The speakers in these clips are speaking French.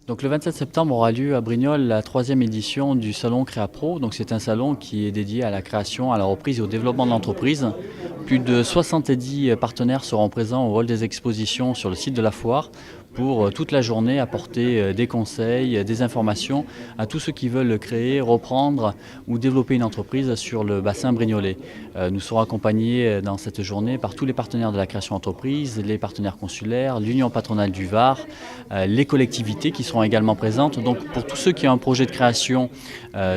Donc le 27 septembre aura lieu à Brignoles la troisième édition du salon CréaPro. Donc c'est un salon qui est dédié à la création, à la reprise et au développement de l'entreprise. Plus de 70 partenaires seront présents au hall des expositions sur le site de la foire pour toute la journée apporter des conseils, des informations à tous ceux qui veulent créer, reprendre ou développer une entreprise sur le bassin brignolais. Nous serons accompagnés dans cette journée par tous les partenaires de la création d'entreprise, les partenaires consulaires, l'Union patronale du Var, les collectivités qui seront également présentes. Donc pour tous ceux qui ont un projet de création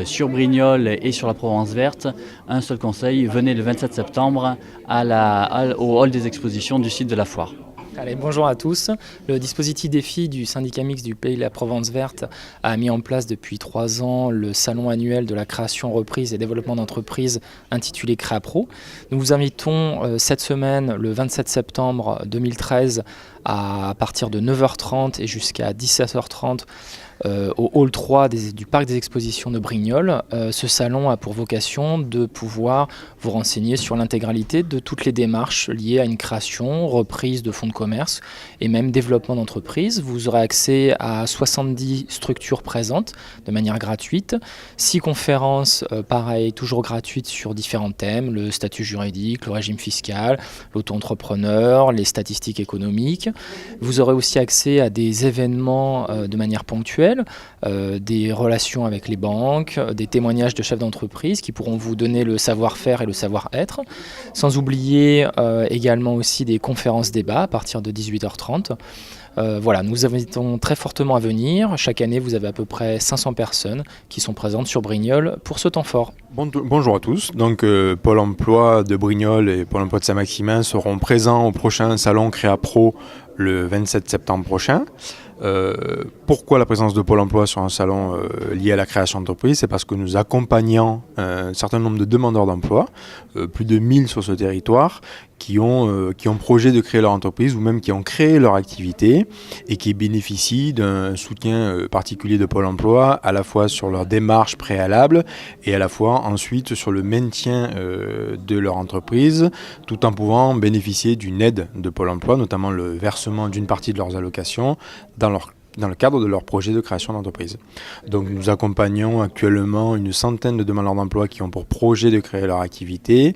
sur Brignoles et sur la Provence verte, un seul conseil, venez le 27 septembre au hall des expositions du site de la foire. Allez, bonjour à tous. Le dispositif défi du syndicat mixte du Pays de la Provence verte a mis en place depuis 3 ans le salon annuel de la création, reprise et développement d'entreprises intitulé CréaPro. Nous vous invitons cette semaine, le 27 septembre 2013, à partir de 9h30 et jusqu'à 17h30 au hall 3 du parc des expositions de Brignoles. Ce salon a pour vocation de pouvoir vous renseigner sur l'intégralité de toutes les démarches liées à une création, reprise de fonds de commerce et même développement d'entreprise. Vous aurez accès à 70 structures présentes de manière gratuite, 6 conférences pareil, toujours gratuites sur différents thèmes, le statut juridique, le régime fiscal, l'auto-entrepreneur, les statistiques économiques. Vous aurez aussi accès à des événements de manière ponctuelle, des relations avec les banques, des témoignages de chefs d'entreprise qui pourront vous donner le savoir-faire et le savoir-être, sans oublier également aussi des conférences débats à partir de 18h30. Voilà, nous vous invitons très fortement à venir. Chaque année, vous avez à peu près 500 personnes qui sont présentes sur Brignoles pour ce temps fort. Bonjour à tous. Donc, Pôle emploi de Brignoles et Pôle emploi de Saint-Maximin seront présents au prochain salon CréaPro le 27 septembre prochain. Pourquoi la présence de Pôle emploi sur un salon lié à la création d'entreprise? C'est parce que nous accompagnons un certain nombre de demandeurs d'emploi, plus de 1000 sur ce territoire, qui ont projet de créer leur entreprise ou même qui ont créé leur activité et qui bénéficient d'un soutien particulier de Pôle emploi, à la fois sur leur démarche préalable et à la fois ensuite sur le maintien de leur entreprise, tout en pouvant bénéficier d'une aide de Pôle emploi, notamment le versement d'une partie de leurs allocations dans le cadre de leur projet de création d'entreprise. Donc nous accompagnons actuellement une centaine de demandeurs d'emploi qui ont pour projet de créer leur activité,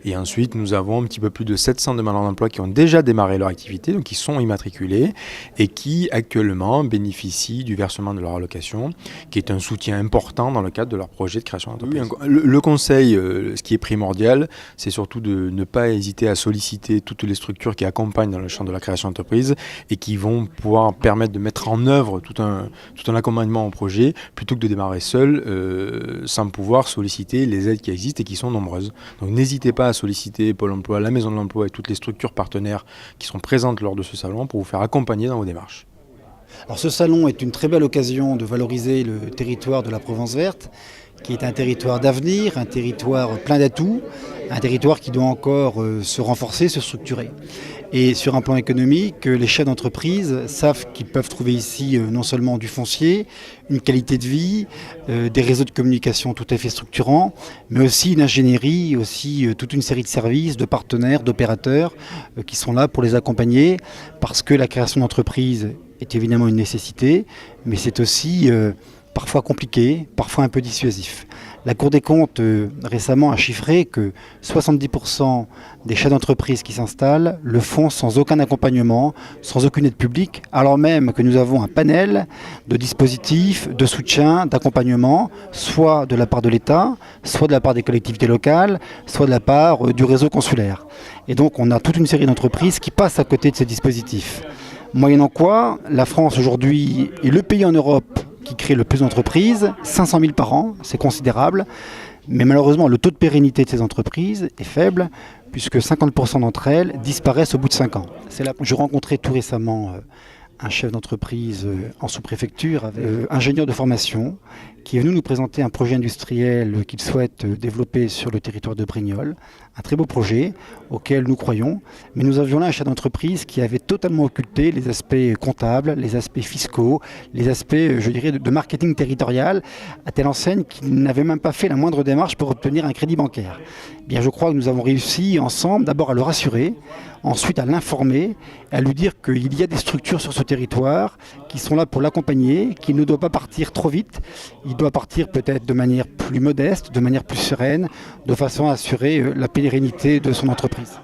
et ensuite nous avons un petit peu plus de 700 demandeurs d'emploi qui ont déjà démarré leur activité, donc qui sont immatriculés et qui actuellement bénéficient du versement de leur allocation, qui est un soutien important dans le cadre de leur projet de création d'entreprise. Le conseil, ce qui est primordial, c'est surtout de ne pas hésiter à solliciter toutes les structures qui accompagnent dans le champ de la création d'entreprise et qui vont pouvoir permettre de mettre en œuvre tout un accompagnement au projet, plutôt que de démarrer seul sans pouvoir solliciter les aides qui existent et qui sont nombreuses. Donc n'hésitez pas à solliciter Pôle emploi, la Maison de l'Emploi et toutes les structures partenaires qui sont présentes lors de ce salon pour vous faire accompagner dans vos démarches. Alors ce salon est une très belle occasion de valoriser le territoire de la Provence verte, qui est un territoire d'avenir, un territoire plein d'atouts, un territoire qui doit encore se renforcer, se structurer. Et sur un plan économique, les chefs d'entreprise savent qu'ils peuvent trouver ici non seulement du foncier, une qualité de vie, des réseaux de communication tout à fait structurants, mais aussi une ingénierie, aussi toute une série de services, de partenaires, d'opérateurs qui sont là pour les accompagner, parce que la création d'entreprise est évidemment une nécessité, mais c'est aussi parfois compliqué, parfois un peu dissuasif. La Cour des comptes récemment a chiffré que 70% des chefs d'entreprise qui s'installent le font sans aucun accompagnement, sans aucune aide publique, alors même que nous avons un panel de dispositifs de soutien, d'accompagnement, soit de la part de l'État, soit de la part des collectivités locales, soit de la part du réseau consulaire. Et donc on a toute une série d'entreprises qui passent à côté de ces dispositifs. Moyennant quoi, la France aujourd'hui est le pays en Europe qui crée le plus d'entreprises, 500 000 par an, c'est considérable, mais malheureusement le taux de pérennité de ces entreprises est faible, puisque 50% d'entre elles disparaissent au bout de 5 ans. Je rencontrais tout récemment un chef d'entreprise en sous-préfecture, ingénieur de formation, qui est venu nous présenter un projet industriel qu'il souhaite développer sur le territoire de Brignoles. Un très beau projet auquel nous croyons, mais nous avions là un chef d'entreprise qui avait totalement occulté les aspects comptables, les aspects fiscaux, les aspects, je dirais, de marketing territorial, à telle enseigne qu'il n'avait même pas fait la moindre démarche pour obtenir un crédit bancaire. Bien, je crois que nous avons réussi ensemble d'abord à le rassurer, ensuite à l'informer, à lui dire qu'il y a des structures sur ce territoire qui sont là pour l'accompagner, qui ne doit pas partir trop vite. Il doit partir peut-être de manière plus modeste, de manière plus sereine, de façon à assurer la pérennité de son entreprise.